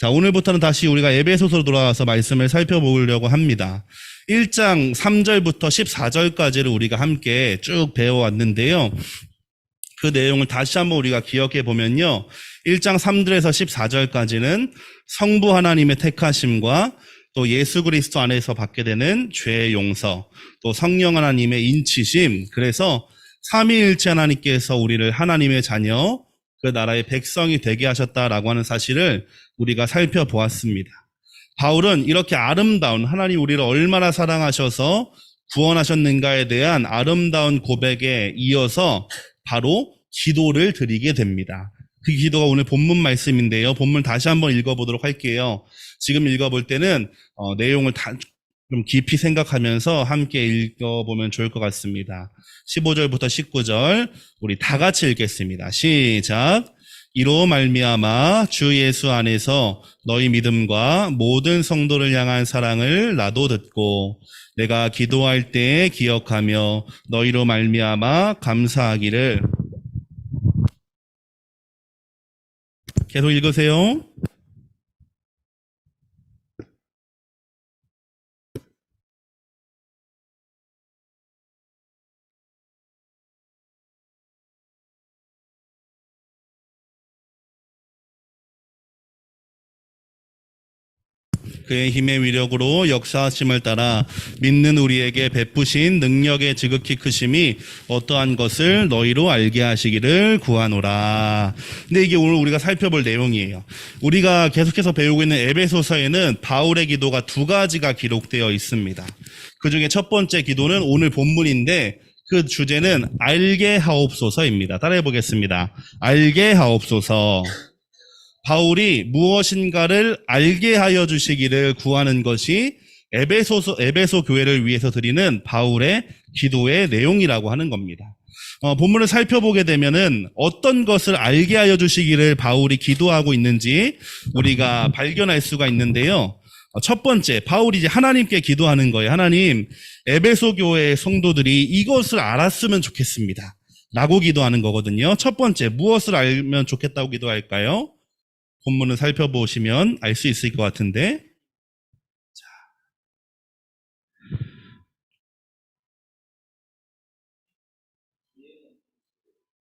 자, 오늘부터는 다시 우리가 에베소서로 돌아와서 말씀을 살펴보려고 합니다. 1장 3절부터 14절까지를 우리가 함께 쭉 배워왔는데요. 그 내용을 다시 한번 우리가 기억해 보면요. 1장 3절에서 14절까지는 성부 하나님의 택하심과 또 예수 그리스도 안에서 받게 되는 죄의 용서, 또 성령 하나님의 인치심, 그래서 삼위일체 하나님께서 우리를 하나님의 자녀, 그 나라의 백성이 되게 하셨다라고 하는 사실을 우리가 살펴보았습니다. 바울은 이렇게 아름다운 하나님 우리를 얼마나 사랑하셔서 구원하셨는가에 대한 아름다운 고백에 이어서 바로 기도를 드리게 됩니다. 그 기도가 오늘 본문 말씀인데요. 본문 다시 한번 읽어보도록 할게요. 지금 읽어볼 때는 내용을 좀 깊이 생각하면서 함께 읽어보면 좋을 것 같습니다. 15절부터 19절 우리 다 같이 읽겠습니다. 시작. 이로 말미암아 주 예수 안에서 너희 믿음과 모든 성도를 향한 사랑을 나도 듣고 내가 기도할 때 기억하며 너희로 말미암아 감사하기를. 계속 읽으세요. 그의 힘의 위력으로 역사하심을 따라 믿는 우리에게 베푸신 능력의 지극히 크심이 어떠한 것을 너희로 알게 하시기를 구하노라. 근데 이게 오늘 우리가 살펴볼 내용이에요. 우리가 계속해서 배우고 있는 에베소서에는 바울의 기도가 두 가지가 기록되어 있습니다. 그 중에 첫 번째 기도는 오늘 본문인데 그 주제는 알게 하옵소서입니다. 따라해 보겠습니다. 알게 하옵소서. 바울이 무엇인가를 알게 하여 주시기를 구하는 것이 에베소 교회를 위해서 드리는 바울의 기도의 내용이라고 하는 겁니다. 본문을 살펴보게 되면은 어떤 것을 알게 하여 주시기를 바울이 기도하고 있는지 우리가 발견할 수가 있는데요. 첫 번째, 바울이 이제 하나님께 기도하는 거예요. 하나님, 에베소 교회의 성도들이 이것을 알았으면 좋겠습니다. 라고 기도하는 거거든요. 첫 번째, 무엇을 알면 좋겠다고 기도할까요? 본문을 살펴보시면 알 수 있을 것 같은데,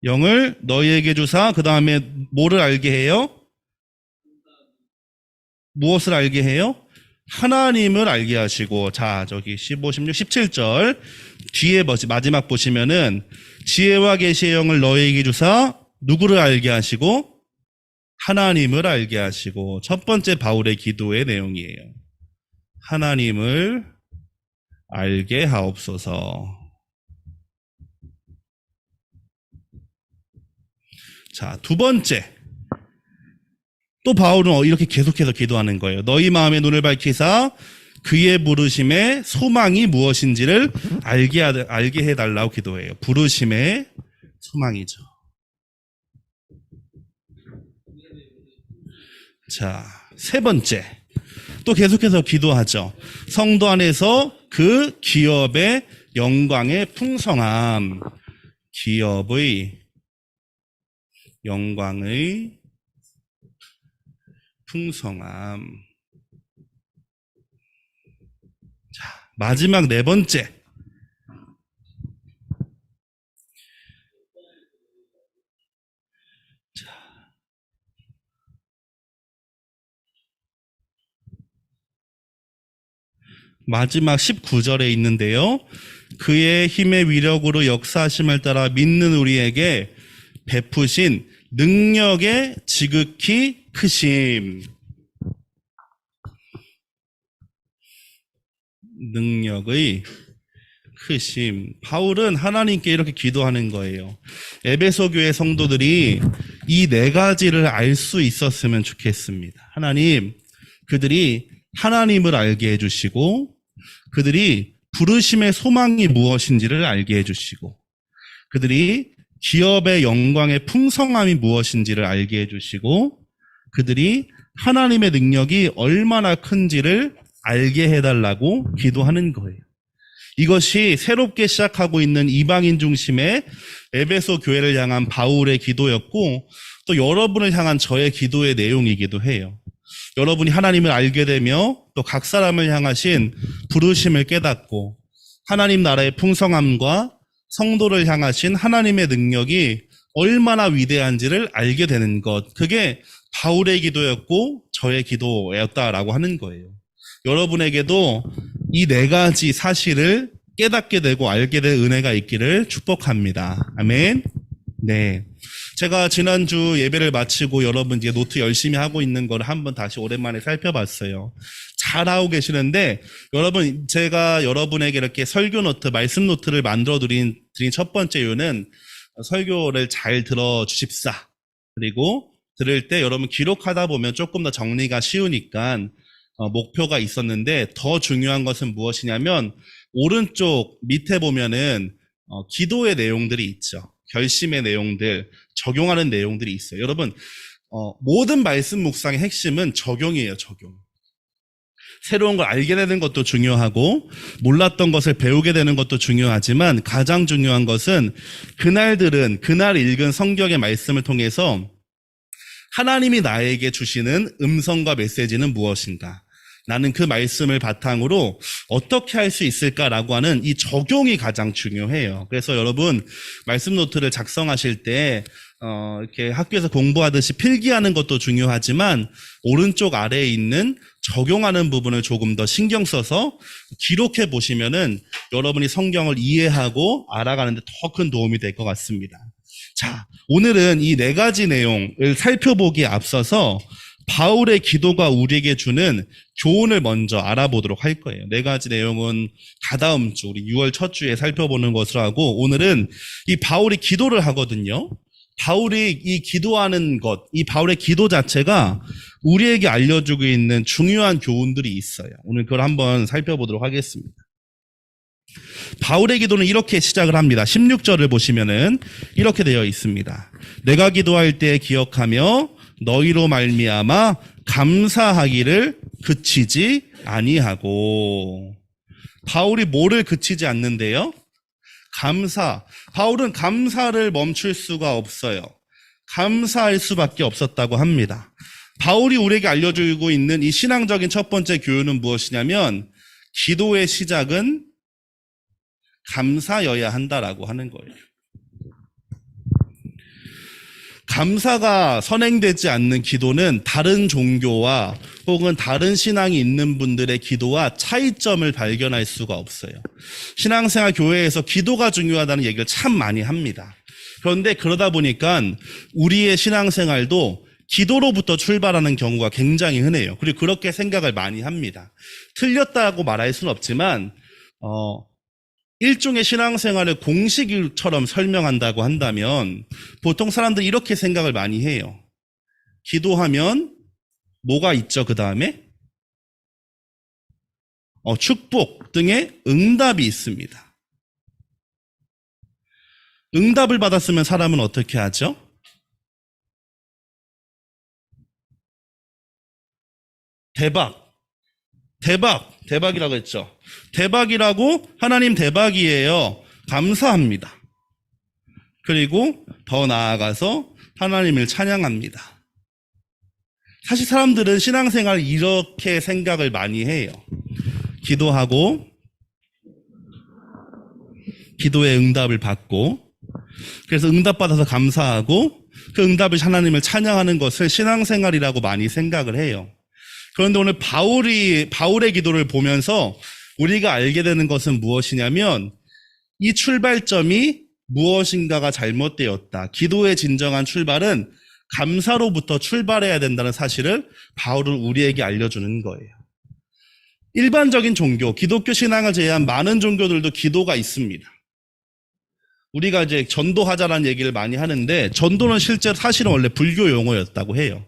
영을 너희에게 주사 그 다음에 뭐를 알게 해요? 무엇을 알게 해요? 하나님을 알게 하시고. 자, 저기 15, 16, 17절 뒤에 마지막 보시면은 지혜와 계시의 영을 너희에게 주사 누구를 알게 하시고? 하나님을 알게 하시고. 첫 번째 바울의 기도의 내용이에요. 하나님을 알게 하옵소서. 자, 두 번째. 또 바울은 이렇게 계속해서 기도하는 거예요. 너희 마음의 눈을 밝히사 그의 부르심의 소망이 무엇인지를 알게 해달라고 기도해요. 부르심의 소망이죠. 자, 세 번째. 또 계속해서 기도하죠. 성도 안에서 그 기업의 영광의 풍성함, 기업의 영광의 풍성함. 자, 마지막 네 번째. 마지막 19절에 있는데요. 그의 힘의 위력으로 역사하심을 따라 믿는 우리에게 베푸신 능력의 지극히 크심. 능력의 크심. 바울은 하나님께 이렇게 기도하는 거예요. 에베소 교회 성도들이 이 네 가지를 알 수 있었으면 좋겠습니다. 하나님, 그들이 하나님을 알게 해주시고, 그들이 부르심의 소망이 무엇인지를 알게 해주시고, 그들이 기업의 영광의 풍성함이 무엇인지를 알게 해주시고, 그들이 하나님의 능력이 얼마나 큰지를 알게 해달라고 기도하는 거예요. 이것이 새롭게 시작하고 있는 이방인 중심의 에베소 교회를 향한 바울의 기도였고, 또 여러분을 향한 저의 기도의 내용이기도 해요. 여러분이 하나님을 알게 되며 또 각 사람을 향하신 부르심을 깨닫고 하나님 나라의 풍성함과 성도를 향하신 하나님의 능력이 얼마나 위대한지를 알게 되는 것. 그게 바울의 기도였고 저의 기도였다라고 하는 거예요. 여러분에게도 이 네 가지 사실을 깨닫게 되고 알게 될 은혜가 있기를 축복합니다. 아멘. 네. 제가 지난주 예배를 마치고 여러분 이제 노트 열심히 하고 있는 걸 한번 다시 오랜만에 살펴봤어요. 잘하고 계시는데 여러분 제가 여러분에게 이렇게 설교 노트, 말씀 노트를 만들어 드린 첫 번째 이유는 설교를 잘 들어주십사. 그리고 들을 때 여러분 기록하다 보면 조금 더 정리가 쉬우니까 목표가 있었는데 더 중요한 것은 무엇이냐면 오른쪽 밑에 보면은 기도의 내용들이 있죠. 결심의 내용들, 적용하는 내용들이 있어요. 여러분 모든 말씀 묵상의 핵심은 적용이에요. 적용. 새로운 걸 알게 되는 것도 중요하고 몰랐던 것을 배우게 되는 것도 중요하지만 가장 중요한 것은 그날 읽은 성경의 말씀을 통해서 하나님이 나에게 주시는 음성과 메시지는 무엇인가? 나는 그 말씀을 바탕으로 어떻게 할 수 있을까라고 하는 이 적용이 가장 중요해요. 그래서 여러분 말씀 노트를 작성하실 때 이렇게 학교에서 공부하듯이 필기하는 것도 중요하지만 오른쪽 아래에 있는 적용하는 부분을 조금 더 신경 써서 기록해 보시면은 여러분이 성경을 이해하고 알아가는 데 더 큰 도움이 될 것 같습니다. 자, 오늘은 이 네 가지 내용을 살펴보기에 앞서서 바울의 기도가 우리에게 주는 교훈을 먼저 알아보도록 할 거예요. 네 가지 내용은 다다음 주 우리 6월 첫 주에 살펴보는 것으로 하고 오늘은 이 바울이 기도를 하거든요. 바울이 이 기도하는 것, 이 바울의 기도 자체가 우리에게 알려주고 있는 중요한 교훈들이 있어요. 오늘 그걸 한번 살펴보도록 하겠습니다. 바울의 기도는 이렇게 시작을 합니다. 16절을 보시면은 이렇게 되어 있습니다. 내가 기도할 때 기억하며 너희로 말미암아 감사하기를 그치지 아니하고. 바울이 뭐를 그치지 않는데요? 감사. 바울은 감사를 멈출 수가 없어요. 감사할 수밖에 없었다고 합니다. 바울이 우리에게 알려주고 있는 이 신앙적인 첫 번째 교훈은 무엇이냐면 기도의 시작은 감사여야 한다라고 하는 거예요. 감사가 선행되지 않는 기도는 다른 종교와 혹은 다른 신앙이 있는 분들의 기도와 차이점을 발견할 수가 없어요. 신앙생활 교회에서 기도가 중요하다는 얘기를 참 많이 합니다. 그런데 그러다 보니까 우리의 신앙생활도 기도로부터 출발하는 경우가 굉장히 흔해요. 그리고 그렇게 생각을 많이 합니다. 틀렸다고 말할 수는 없지만 일종의 신앙생활을 공식처럼 설명한다고 한다면 보통 사람들이 이렇게 생각을 많이 해요. 기도하면 뭐가 있죠? 그 다음에 축복 등의 응답이 있습니다. 응답을 받았으면 사람은 어떻게 하죠? 대박이라고 했죠. 대박이라고 하나님 대박이에요. 감사합니다. 그리고 더 나아가서 하나님을 찬양합니다. 사실 사람들은 신앙생활 이렇게 생각을 많이 해요. 기도하고 기도의 응답을 받고 그래서 응답받아서 감사하고 그 응답을 하나님을 찬양하는 것을 신앙생활이라고 많이 생각을 해요. 그런데 오늘 바울의 기도를 보면서 우리가 알게 되는 것은 무엇이냐면 이 출발점이 무엇인가가 잘못되었다. 기도의 진정한 출발은 감사로부터 출발해야 된다는 사실을 바울은 우리에게 알려주는 거예요. 일반적인 종교, 기독교 신앙을 제외한 많은 종교들도 기도가 있습니다. 우리가 이제 전도하자라는 얘기를 많이 하는데 전도는 실제로 사실은 원래 불교 용어였다고 해요.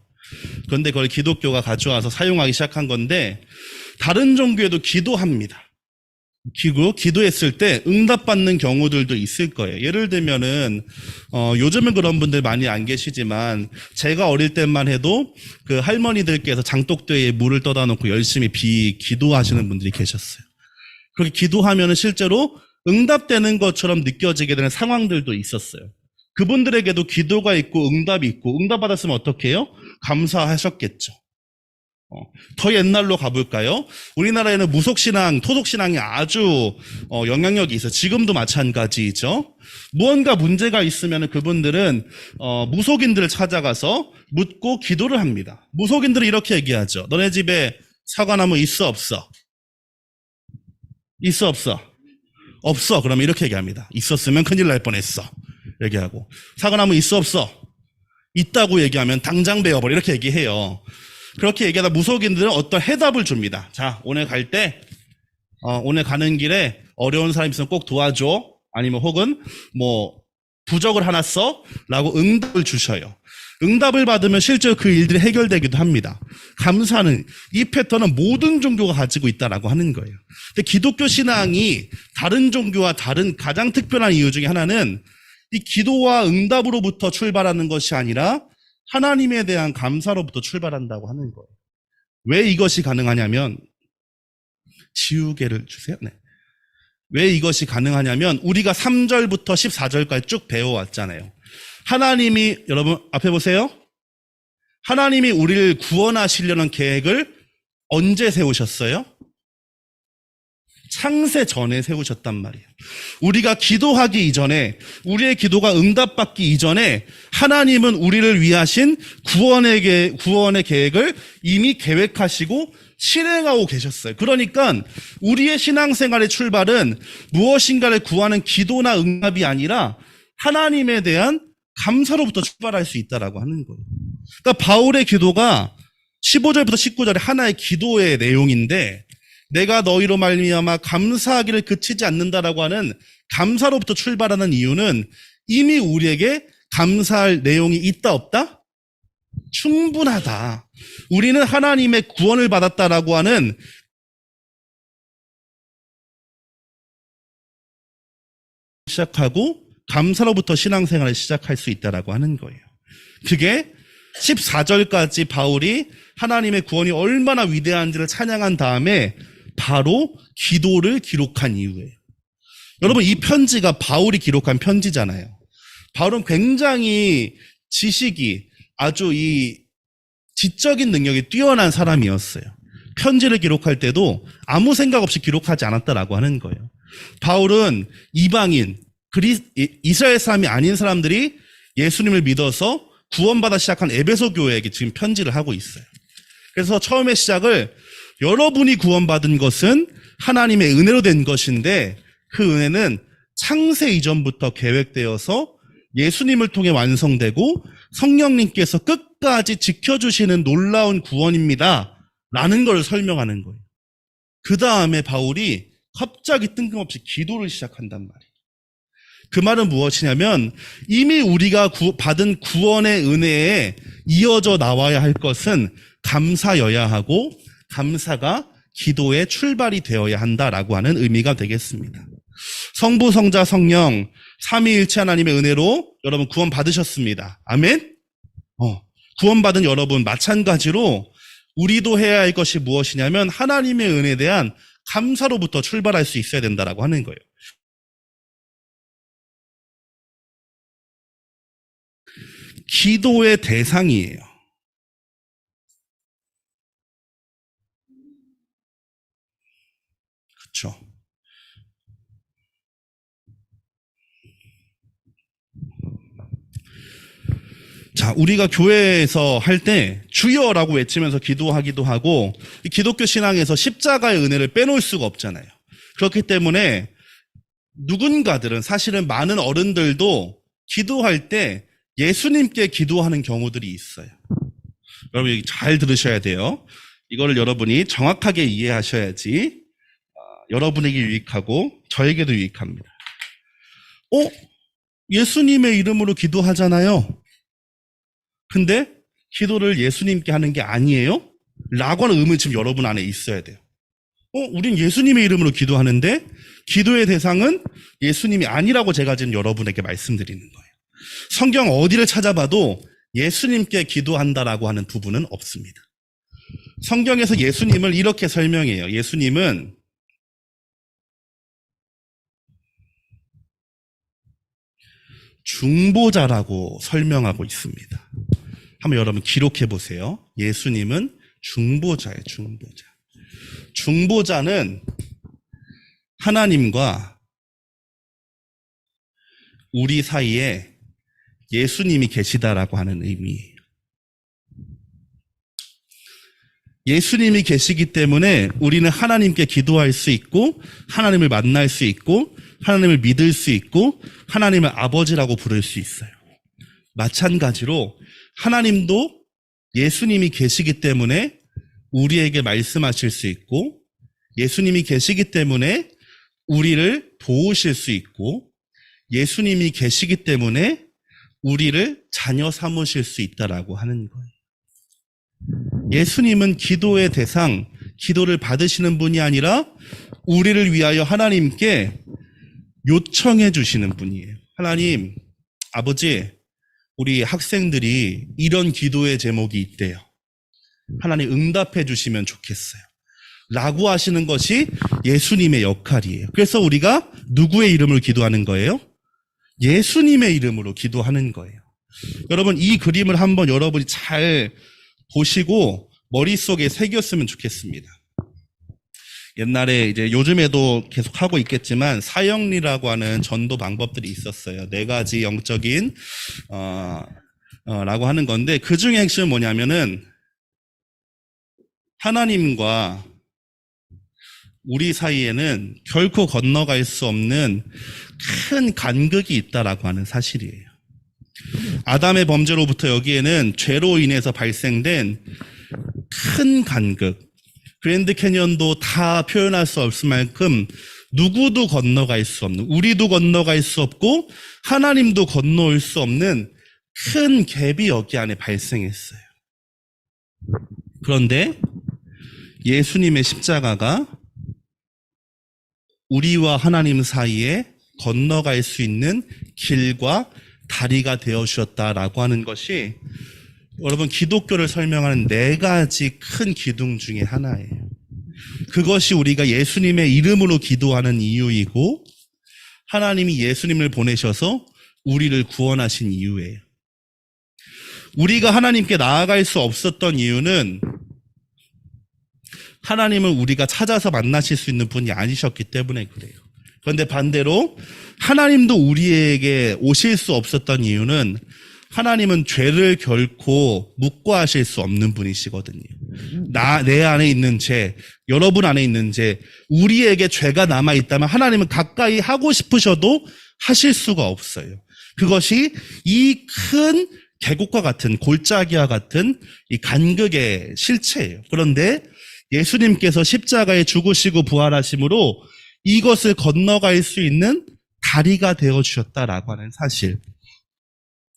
그런데 그걸 기독교가 가져와서 사용하기 시작한 건데 다른 종교에도 기도합니다. 기도했을 때 응답받는 경우들도 있을 거예요. 예를 들면은 요즘은 그런 분들 많이 안 계시지만 제가 어릴 때만 해도 그 할머니들께서 장독대에 물을 떠다 놓고 열심히 기도하시는 분들이 계셨어요. 그렇게 기도하면은 실제로 응답되는 것처럼 느껴지게 되는 상황들도 있었어요. 그분들에게도 기도가 있고 응답이 있고 응답받았으면 어떻게 해요? 감사하셨겠죠. 더 옛날로 가볼까요? 우리나라에는 무속신앙, 토속신앙이 아주 영향력이 있어요. 지금도 마찬가지죠. 무언가 문제가 있으면 그분들은 무속인들을 찾아가서 묻고 기도를 합니다. 무속인들은 이렇게 얘기하죠. 너네 집에 사과나무 있어 없어? 있어 없어? 없어. 그러면 이렇게 얘기합니다. 있었으면 큰일 날 뻔했어. 얘기하고. 사과나무 있어 없어? 있다고 얘기하면 당장 베어버려. 이렇게 얘기해요. 그렇게 얘기하다 무속인들은 어떤 해답을 줍니다. 자, 오늘 갈 때, 오늘 가는 길에 어려운 사람 있으면 꼭 도와줘. 아니면 혹은 부적을 하나 써. 라고 응답을 주셔요. 응답을 받으면 실제로 그 일들이 해결되기도 합니다. 감사는 이 패턴은 모든 종교가 가지고 있다라고 하는 거예요. 근데 기독교 신앙이 다른 종교와 다른 가장 특별한 이유 중에 하나는 이 기도와 응답으로부터 출발하는 것이 아니라 하나님에 대한 감사로부터 출발한다고 하는 거예요. 왜 이것이 가능하냐면 지우개를 주세요. 네. 왜 이것이 가능하냐면 우리가 3절부터 14절까지 쭉 배워왔잖아요. 하나님이 여러분 앞에 보세요. 하나님이 우리를 구원하시려는 계획을 언제 세우셨어요? 창세 전에 세우셨단 말이에요. 우리가 기도하기 이전에, 우리의 기도가 응답받기 이전에 하나님은 우리를 위하신 구원의 계획을 이미 계획하시고 실행하고 계셨어요. 그러니까 우리의 신앙생활의 출발은 무엇인가를 구하는 기도나 응답이 아니라 하나님에 대한 감사로부터 출발할 수 있다라고 하는 거예요. 그러니까 바울의 기도가 15절부터 19절에 하나의 기도의 내용인데 내가 너희로 말미암아 감사하기를 그치지 않는다라고 하는 감사로부터 출발하는 이유는 이미 우리에게 감사할 내용이 있다 없다? 충분하다. 우리는 하나님의 구원을 받았다라고 하는 시작하고 감사로부터 신앙생활을 시작할 수 있다라고 하는 거예요. 그게 14절까지 바울이 하나님의 구원이 얼마나 위대한지를 찬양한 다음에 바로 기도를 기록한 이유예요. 여러분 이 편지가 바울이 기록한 편지잖아요. 바울은 굉장히 지식이 아주 이 지적인 능력이 뛰어난 사람이었어요. 편지를 기록할 때도 아무 생각 없이 기록하지 않았다라고 하는 거예요. 바울은 이방인, 이스라엘 사람이 아닌 사람들이 예수님을 믿어서 구원받아 시작한 에베소 교회에게 지금 편지를 하고 있어요. 그래서 처음에 시작을 여러분이 구원받은 것은 하나님의 은혜로 된 것인데 그 은혜는 창세 이전부터 계획되어서 예수님을 통해 완성되고 성령님께서 끝까지 지켜주시는 놀라운 구원입니다. 라는 걸 설명하는 거예요. 그 다음에 바울이 갑자기 뜬금없이 기도를 시작한단 말이에요. 그 말은 무엇이냐면 이미 우리가 받은 구원의 은혜에 이어져 나와야 할 것은 감사여야 하고 감사가 기도의 출발이 되어야 한다라고 하는 의미가 되겠습니다. 성부, 성자, 성령 삼위일체 하나님의 은혜로 여러분 구원 받으셨습니다. 아멘? 구원받은 여러분 마찬가지로 우리도 해야 할 것이 무엇이냐면 하나님의 은혜에 대한 감사로부터 출발할 수 있어야 된다라고 하는 거예요. 기도의 대상이에요. 그렇죠. 자, 우리가 교회에서 할 때 주여라고 외치면서 기도하기도 하고 기독교 신앙에서 십자가의 은혜를 빼놓을 수가 없잖아요. 그렇기 때문에 누군가들은 사실은 많은 어른들도 기도할 때 예수님께 기도하는 경우들이 있어요. 여러분 잘 들으셔야 돼요. 이거를 여러분이 정확하게 이해하셔야지 여러분에게 유익하고 저에게도 유익합니다. 예수님의 이름으로 기도하잖아요. 근데 기도를 예수님께 하는 게 아니에요? 라고 하는 의문이 지금 여러분 안에 있어야 돼요. 우린 예수님의 이름으로 기도하는데 기도의 대상은 예수님이 아니라고 제가 지금 여러분에게 말씀드리는 거예요. 성경 어디를 찾아봐도 예수님께 기도한다라고 하는 부분은 없습니다. 성경에서 예수님을 이렇게 설명해요. 예수님은 중보자라고 설명하고 있습니다. 한번 여러분 기록해 보세요. 예수님은 중보자예요, 중보자. 중보자는 하나님과 우리 사이에 예수님이 계시다라고 하는 의미예요. 예수님이 계시기 때문에 우리는 하나님께 기도할 수 있고 하나님을 만날 수 있고 하나님을 믿을 수 있고 하나님을 아버지라고 부를 수 있어요. 마찬가지로 하나님도 예수님이 계시기 때문에 우리에게 말씀하실 수 있고 예수님이 계시기 때문에 우리를 도우실 수 있고 예수님이 계시기 때문에 우리를 자녀 삼으실 수 있다라고 하는 거예요. 예수님은 기도의 대상, 기도를 받으시는 분이 아니라 우리를 위하여 하나님께 요청해 주시는 분이에요. 하나님, 아버지, 우리 학생들이 이런 기도의 제목이 있대요. 하나님 응답해 주시면 좋겠어요. 라고 하시는 것이 예수님의 역할이에요. 그래서 우리가 누구의 이름으로 기도하는 거예요? 예수님의 이름으로 기도하는 거예요. 여러분, 이 그림을 한번 여러분이 잘 보시고 머릿속에 새겼으면 좋겠습니다. 옛날에 이제 요즘에도 계속 하고 있겠지만 사형리라고 하는 전도 방법들이 있었어요. 4가지 영적인 라고 하는 건데 그 중에 핵심은 뭐냐면은 하나님과 우리 사이에는 결코 건너갈 수 없는 큰 간극이 있다라고 하는 사실이에요. 아담의 범죄로부터 여기에는 죄로 인해서 발생된 큰 간극, 그랜드 캐니언도 다 표현할 수 없을 만큼 누구도 건너갈 수 없는, 우리도 건너갈 수 없고 하나님도 건너올 수 없는 큰 갭이 여기 안에 발생했어요. 그런데 예수님의 십자가가 우리와 하나님 사이에 건너갈 수 있는 길과 다리가 되어 주셨다라고 하는 것이 여러분 기독교를 설명하는 4가지 큰 기둥 중에 하나예요. 그것이 우리가 예수님의 이름으로 기도하는 이유이고 하나님이 예수님을 보내셔서 우리를 구원하신 이유예요. 우리가 하나님께 나아갈 수 없었던 이유는 하나님을 우리가 찾아서 만나실 수 있는 분이 아니셨기 때문에 그래요. 그런데 반대로 하나님도 우리에게 오실 수 없었던 이유는 하나님은 죄를 결코 묵과하실 수 없는 분이시거든요. 내 안에 있는 죄, 여러분 안에 있는 죄, 우리에게 죄가 남아있다면 하나님은 가까이 하고 싶으셔도 하실 수가 없어요. 그것이 이 큰 계곡과 같은 골짜기와 같은 이 간극의 실체예요. 그런데 예수님께서 십자가에 죽으시고 부활하심으로 이것을 건너갈 수 있는 다리가 되어주셨다라고 하는 사실.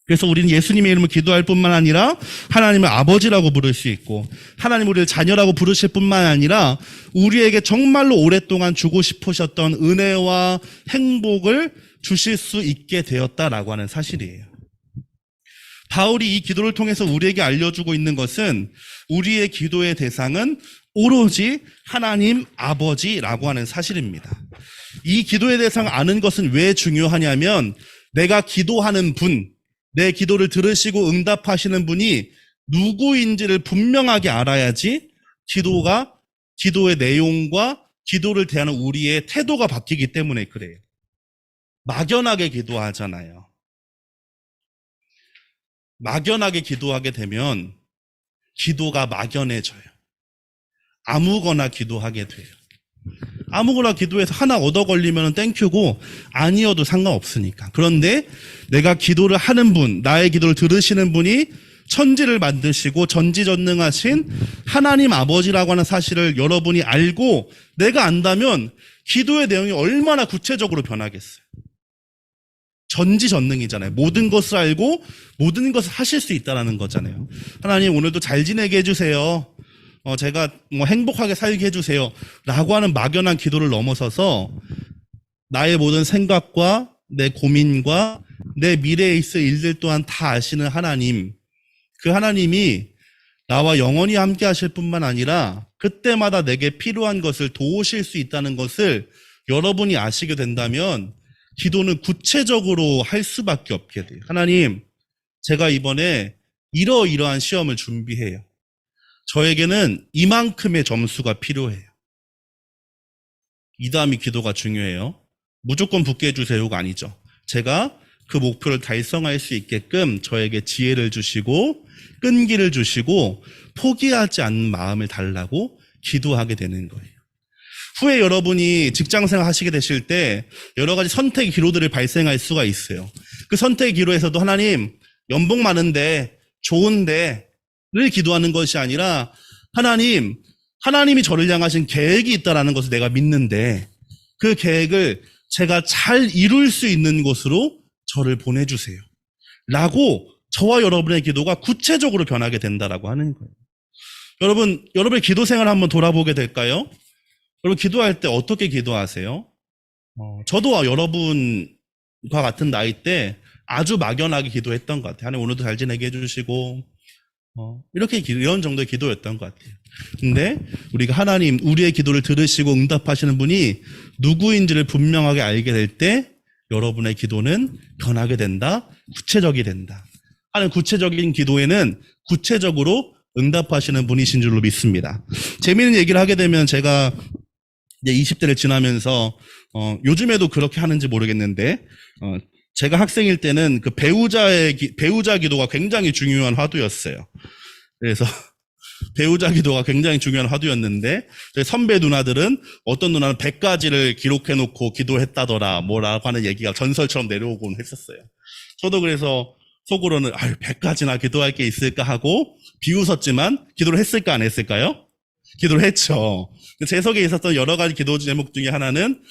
그래서 우리는 예수님의 이름을 기도할 뿐만 아니라 하나님을 아버지라고 부를 수 있고 하나님 우리를 자녀라고 부르실 뿐만 아니라 우리에게 정말로 오랫동안 주고 싶으셨던 은혜와 행복을 주실 수 있게 되었다라고 하는 사실이에요. 바울이 이 기도를 통해서 우리에게 알려주고 있는 것은 우리의 기도의 대상은 오로지 하나님 아버지라고 하는 사실입니다. 이 기도의 대상을 아는 것은 왜 중요하냐면 내가 기도하는 분, 내 기도를 들으시고 응답하시는 분이 누구인지를 분명하게 알아야지 기도의 내용과 기도를 대하는 우리의 태도가 바뀌기 때문에 그래요. 막연하게 기도하잖아요. 막연하게 기도하게 되면 기도가 막연해져요. 아무거나 기도하게 돼요. 아무거나 기도해서 하나 얻어 걸리면 땡큐고 아니어도 상관없으니까. 그런데 내가 기도를 하는 분, 나의 기도를 들으시는 분이 천지를 만드시고 전지전능하신 하나님 아버지라고 하는 사실을 여러분이 알고 내가 안다면 기도의 내용이 얼마나 구체적으로 변하겠어요. 전지전능이잖아요. 모든 것을 알고 모든 것을 하실 수 있다는 거잖아요. 하나님 오늘도 잘 지내게 해주세요. 제가 행복하게 살게 해주세요. 라고 하는 막연한 기도를 넘어서서 나의 모든 생각과 내 고민과 내 미래에 있을 일들 또한 다 아시는 하나님, 그 하나님이 나와 영원히 함께 하실 뿐만 아니라 그때마다 내게 필요한 것을 도우실 수 있다는 것을 여러분이 아시게 된다면 기도는 구체적으로 할 수밖에 없게 돼요. 하나님, 제가 이번에 이러이러한 시험을 준비해요. 저에게는 이만큼의 점수가 필요해요. 이 다음이 기도가 중요해요. 무조건 붙게 해주세요가 아니죠. 제가 그 목표를 달성할 수 있게끔 저에게 지혜를 주시고 끈기를 주시고 포기하지 않는 마음을 달라고 기도하게 되는 거예요. 후에 여러분이 직장생활 하시게 되실 때 여러 가지 선택의 기로들이 발생할 수가 있어요. 그 선택의 기로에서도 하나님 연봉 많은데 좋은데를 기도하는 것이 아니라 하나님이 저를 향하신 계획이 있다는 것을 내가 믿는데 그 계획을 제가 잘 이룰 수 있는 곳으로 저를 보내주세요. 라고 저와 여러분의 기도가 구체적으로 변하게 된다라고 하는 거예요. 여러분의 기도 생활 한번 돌아보게 될까요? 여러분 기도할 때 어떻게 기도하세요? 저도 여러분과 같은 나이 때 아주 막연하게 기도했던 것 같아요. 하나님 오늘도 잘 지내게 해주시고 이런 정도의 기도였던 것 같아요. 근데 우리가 하나님 우리의 기도를 들으시고 응답하시는 분이 누구인지를 분명하게 알게 될 때 여러분의 기도는 변하게 된다, 구체적이 된다. 하는 구체적인 기도에는 구체적으로 응답하시는 분이신 줄로 믿습니다. 재미있는 얘기를 하게 되면 제가 이제 20대를 지나면서 요즘에도 그렇게 하는지 모르겠는데 제가 학생일 때는 그 배우자 기도가 굉장히 중요한 화두였어요. 그래서 배우자 기도가 굉장히 중요한 화두였는데 선배 누나들은 어떤 누나는 100가지를 기록해놓고 기도했다더라 뭐라고 하는 얘기가 전설처럼 내려오곤 했었어요. 저도 그래서 속으로는 100가지나 기도할 게 있을까 하고 비웃었지만 기도를 했을까 안 했을까요? 기도를 했죠. 제 속에 있었던 여러 가지 기도 제목 중에 하나는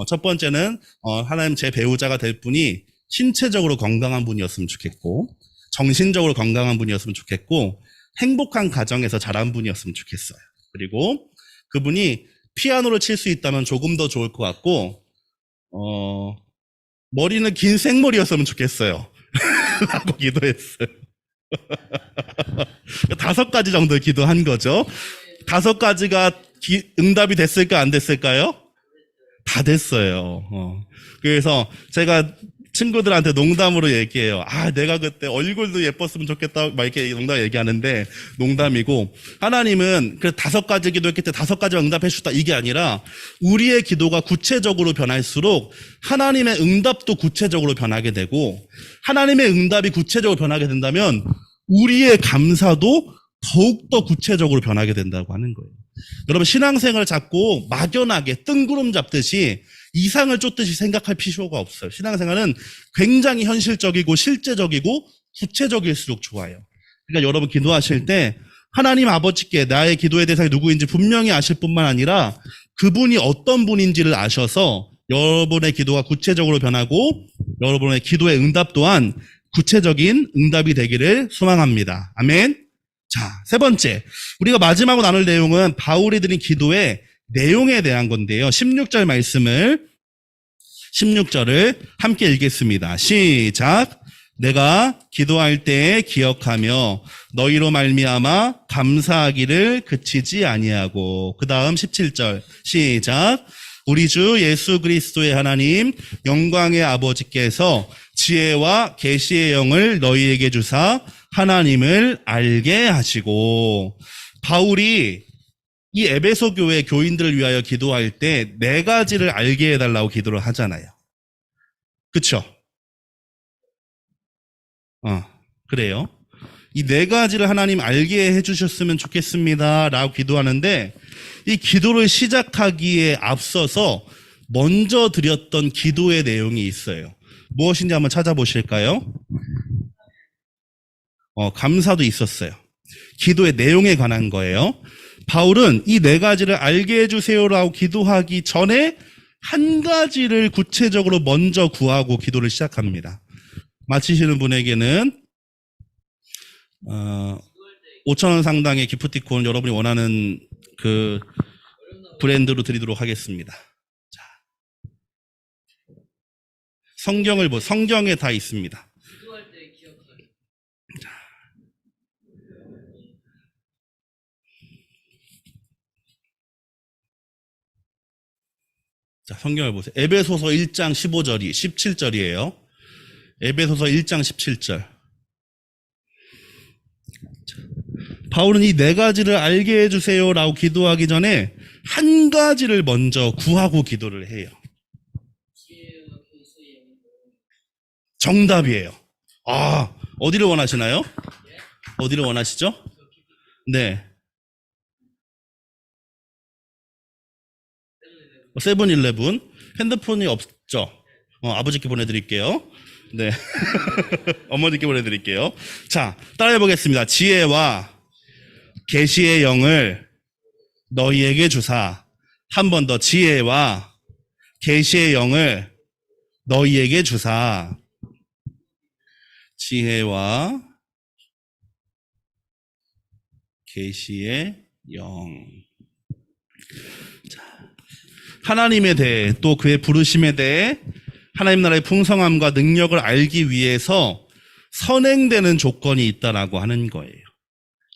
첫 번째는 하나님 제 배우자가 될 분이 신체적으로 건강한 분이었으면 좋겠고 정신적으로 건강한 분이었으면 좋겠고 행복한 가정에서 자란 분이었으면 좋겠어요. 그리고 그분이 피아노를 칠 수 있다면 조금 더 좋을 것 같고 머리는 긴 생머리였으면 좋겠어요. 라고 기도했어요. 5가지 정도 기도한 거죠. 5가지가 응답이 됐을까 안 됐을까요? 다 됐어요. 그래서 제가 친구들한테 농담으로 얘기해요. 내가 그때 얼굴도 예뻤으면 좋겠다 막 이렇게 농담 얘기하는데 농담이고 하나님은 그 5가지 기도했기 때문에 5가지만 응답해 주셨다 이게 아니라 우리의 기도가 구체적으로 변할수록 하나님의 응답도 구체적으로 변하게 되고 하나님의 응답이 구체적으로 변하게 된다면 우리의 감사도 더욱더 구체적으로 변하게 된다고 하는 거예요. 여러분 신앙생활을 자꾸 막연하게 뜬구름 잡듯이 이상을 쫓듯이 생각할 필요가 없어요. 신앙생활은 굉장히 현실적이고 실제적이고 구체적일수록 좋아요. 그러니까 여러분 기도하실 때 하나님 아버지께 나의 기도의 대상이 누구인지 분명히 아실 뿐만 아니라 그분이 어떤 분인지를 아셔서 여러분의 기도가 구체적으로 변하고 여러분의 기도의 응답 또한 구체적인 응답이 되기를 소망합니다. 아멘. 자, 3번째. 우리가 마지막으로 나눌 내용은 바울이 드린 기도의 내용에 대한 건데요. 16절을 함께 읽겠습니다. 시작. 내가 기도할 때 기억하며 너희로 말미암아 감사하기를 그치지 아니하고. 그 다음 17절 시작. 우리 주 예수 그리스도의 하나님 영광의 아버지께서 지혜와 계시의 영을 너희에게 주사 하나님을 알게 하시고. 바울이 이 에베소 교회 교인들을 위하여 기도할 때 4가지를 알게 해달라고 기도를 하잖아요. 그쵸? 그래요. 이 4가지를 하나님 알게 해주셨으면 좋겠습니다 라고 기도하는데 이 기도를 시작하기에 앞서서 먼저 드렸던 기도의 내용이 있어요. 무엇인지 한번 찾아보실까요? 감사도 있었어요. 기도의 내용에 관한 거예요. 바울은 이 4가지를 알게 해주세요라고 기도하기 전에 한 가지를 구체적으로 먼저 구하고 기도를 시작합니다. 마치시는 분에게는 5,000원 상당의 기프티콘 여러분이 원하는 그 브랜드로 드리도록 하겠습니다. 자, 성경에 다 있습니다. 자, 성경을 보세요. 에베소서 1장 17절이에요. 에베소서 1장 17절. 바울은 이 네 가지를 알게 해주세요라고 기도하기 전에 한 가지를 먼저 구하고 기도를 해요. 정답이에요. 아, 어디를 원하시나요? 어디를 원하시죠? 네. 세븐일레븐. 핸드폰이 없죠? 아버지께 보내드릴게요. 네. 어머니께 보내드릴게요. 자, 따라해 보겠습니다. 지혜와 계시의 영을 너희에게 주사. 한 번 더. 지혜와 계시의 영을 너희에게 주사. 지혜와 계시의 영. 자, 하나님에 대해 또 그의 부르심에 대해 하나님 나라의 풍성함과 능력을 알기 위해서 선행되는 조건이 있다라고 하는 거예요.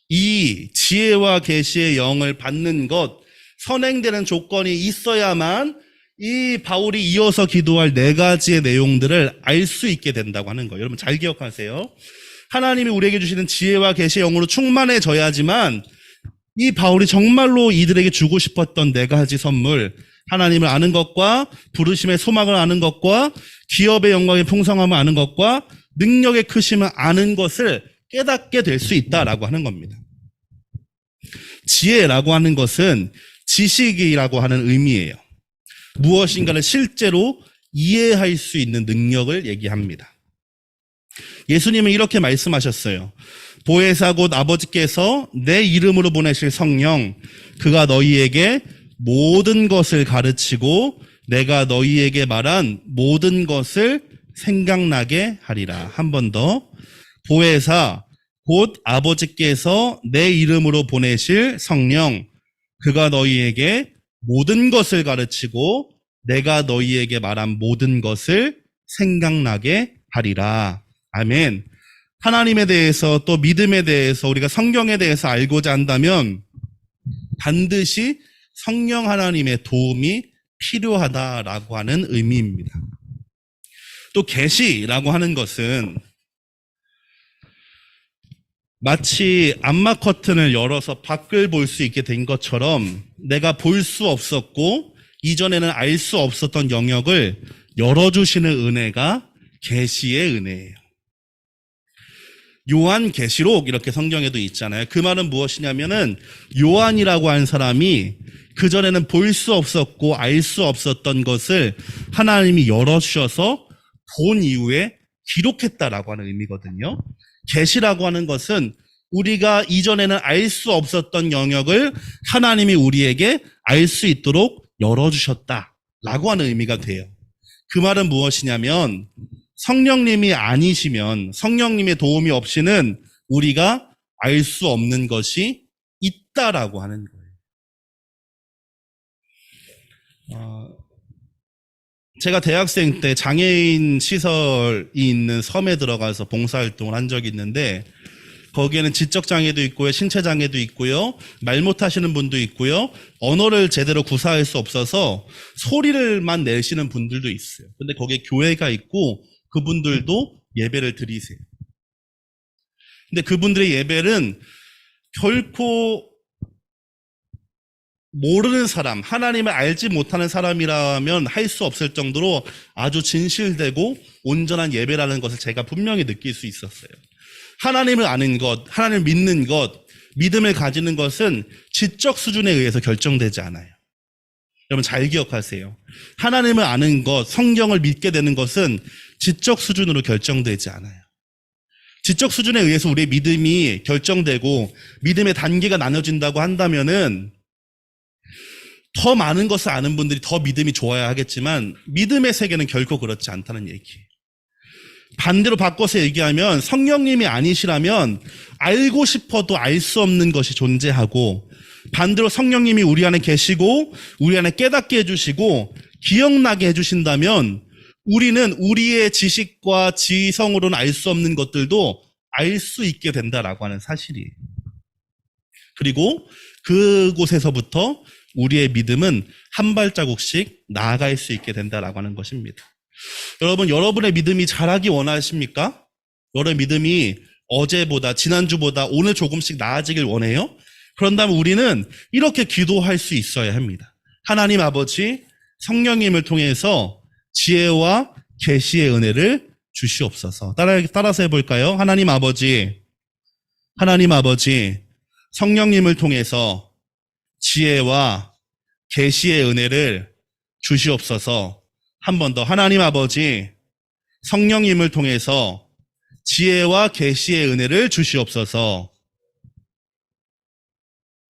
이 지혜와 계시의 영을 받는 것, 선행되는 조건이 있어야만 이 바울이 이어서 기도할 네 가지의 내용들을 알 수 있게 된다고 하는 거예요. 여러분 잘 기억하세요. 하나님이 우리에게 주시는 지혜와 계시의 영으로 충만해져야지만 이 바울이 정말로 이들에게 주고 싶었던 네 가지 선물, 하나님을 아는 것과 부르심의 소망을 아는 것과 기업의 영광의 풍성함을 아는 것과 능력의 크심을 아는 것을 깨닫게 될 수 있다라고 하는 겁니다. 지혜라고 하는 것은 지식이라고 하는 의미예요. 무엇인가를 실제로 이해할 수 있는 능력을 얘기합니다. 예수님은 이렇게 말씀하셨어요. 보혜사 곧 아버지께서 내 이름으로 보내실 성령, 그가 너희에게 모든 것을 가르치고 내가 너희에게 말한 모든 것을 생각나게 하리라. 한 번 더. 보혜사 곧 아버지께서 내 이름으로 보내실 성령, 그가 너희에게 모든 것을 가르치고 내가 너희에게 말한 모든 것을 생각나게 하리라. 아멘. 하나님에 대해서 또 믿음에 대해서 우리가 성경에 대해서 알고자 한다면 반드시 성령 하나님의 도움이 필요하다라고 하는 의미입니다. 또 계시라고 하는 것은 마치 암막 커튼을 열어서 밖을 볼 수 있게 된 것처럼 내가 볼 수 없었고 이전에는 알 수 없었던 영역을 열어주시는 은혜가 계시의 은혜예요. 요한 계시록 이렇게 성경에도 있잖아요. 그 말은 무엇이냐면은 요한이라고 하는 사람이 그전에는 볼 수 없었고 알 수 없었던 것을 하나님이 열어주셔서 본 이후에 기록했다라고 하는 의미거든요. 계시라고 하는 것은 우리가 이전에는 알 수 없었던 영역을 하나님이 우리에게 알 수 있도록 열어주셨다라고 하는 의미가 돼요. 그 말은 무엇이냐면 성령님이 아니시면, 성령님의 도움이 없이는 우리가 알 수 없는 것이 있다라고 하는 거예요. 제가 대학생 때 장애인 시설이 있는 섬에 들어가서 봉사활동을 한 적이 있는데 거기에는 지적장애도 있고요, 신체장애도 있고요, 말 못하시는 분도 있고요, 언어를 제대로 구사할 수 없어서 소리를만 내시는 분들도 있어요. 근데 거기에 교회가 있고 그분들도 예배를 드리세요. 근데 그분들의 예배는 결코 모르는 사람, 하나님을 알지 못하는 사람이라면 할 수 없을 정도로 아주 진실되고 온전한 예배라는 것을 제가 분명히 느낄 수 있었어요. 하나님을 아는 것, 하나님을 믿는 것, 믿음을 가지는 것은 지적 수준에 의해서 결정되지 않아요. 여러분 잘 기억하세요. 하나님을 아는 것, 성경을 믿게 되는 것은 지적 수준으로 결정되지 않아요. 지적 수준에 의해서 우리의 믿음이 결정되고 믿음의 단계가 나눠진다고 한다면은 더 많은 것을 아는 분들이 더 믿음이 좋아야 하겠지만 믿음의 세계는 결코 그렇지 않다는 얘기예요. 반대로 바꿔서 얘기하면 성령님이 아니시라면 알고 싶어도 알 수 없는 것이 존재하고 반대로 성령님이 우리 안에 계시고 우리 안에 깨닫게 해주시고 기억나게 해주신다면 우리는 우리의 지식과 지성으로는 알 수 없는 것들도 알 수 있게 된다라고 하는 사실이에요. 그리고 그곳에서부터 우리의 믿음은 한 발자국씩 나아갈 수 있게 된다라고 하는 것입니다. 여러분, 여러분의 믿음이 자라기 원하십니까? 여러분의 믿음이 어제보다, 지난주보다 오늘 조금씩 나아지길 원해요? 그런다면 우리는 이렇게 기도할 수 있어야 합니다. 하나님 아버지, 성령님을 통해서 지혜와 계시의 은혜를 주시옵소서. 따라서 해볼까요? 하나님 아버지, 성령님을 통해서 지혜와 계시의 은혜를 주시옵소서. 한 번 더. 하나님 아버지, 성령님을 통해서 지혜와 계시의 은혜를 주시옵소서.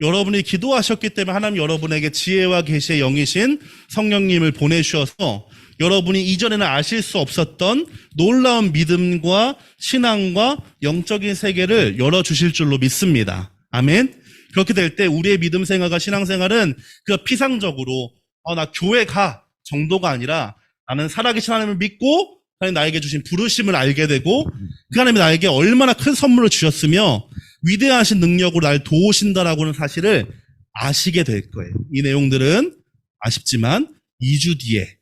여러분이 기도하셨기 때문에 하나님 여러분에게 지혜와 계시의 영이신 성령님을 보내주셔서 여러분이 이전에는 아실 수 없었던 놀라운 믿음과 신앙과 영적인 세계를 열어주실 줄로 믿습니다. 아멘. 그렇게 될 때 우리의 믿음 생활과 신앙 생활은 그 피상적으로 나 교회 가 정도가 아니라 나는 살아계신 하나님을 믿고 하나님 나에게 주신 부르심을 알게 되고 그 하나님이 나에게 얼마나 큰 선물을 주셨으며 위대하신 능력으로 날 도우신다라고는 사실을 아시게 될 거예요. 이 내용들은 아쉽지만 2주 뒤에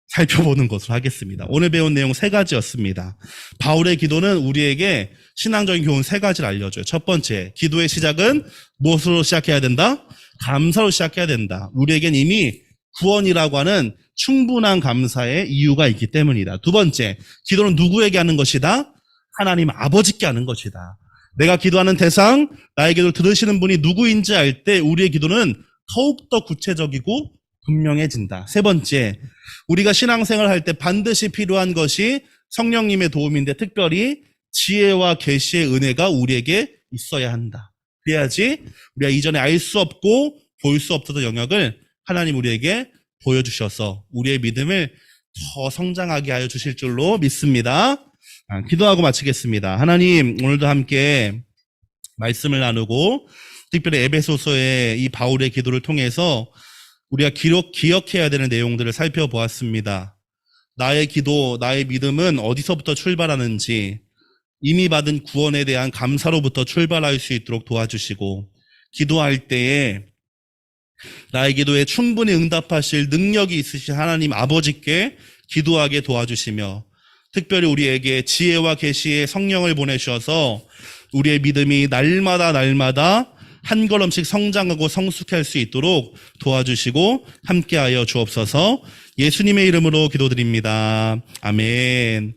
살펴보는 것으로 하겠습니다. 오늘 배운 내용 3가지였습니다. 바울의 기도는 우리에게 신앙적인 교훈 3가지를 알려줘요. 첫 번째, 기도의 시작은 무엇으로 시작해야 된다? 감사로 시작해야 된다. 우리에겐 이미 구원이라고 하는 충분한 감사의 이유가 있기 때문이다. 두 번째, 기도는 누구에게 하는 것이다? 하나님 아버지께 하는 것이다. 내가 기도하는 대상, 나의 기도를 들으시는 분이 누구인지 알 때 우리의 기도는 더욱더 구체적이고 분명해진다. 세 번째, 우리가 신앙생활을 할 때 반드시 필요한 것이 성령님의 도움인데 특별히 지혜와 계시의 은혜가 우리에게 있어야 한다. 그래야지 우리가 이전에 알 수 없고 볼 수 없었던 영역을 하나님 우리에게 보여주셔서 우리의 믿음을 더 성장하게 하여 주실 줄로 믿습니다. 기도하고 마치겠습니다. 하나님, 오늘도 함께 말씀을 나누고 특별히 에베소서의 이 바울의 기도를 통해서 우리가 기억해야 되는 내용들을 살펴보았습니다. 나의 기도, 나의 믿음은 어디서부터 출발하는지 이미 받은 구원에 대한 감사로부터 출발할 수 있도록 도와주시고 기도할 때에 나의 기도에 충분히 응답하실 능력이 있으신 하나님 아버지께 기도하게 도와주시며 특별히 우리에게 지혜와 계시의 성령을 보내주셔서 우리의 믿음이 날마다 한 걸음씩 성장하고 성숙할 수 있도록 도와주시고 함께하여 주옵소서. 예수님의 이름으로 기도드립니다. 아멘.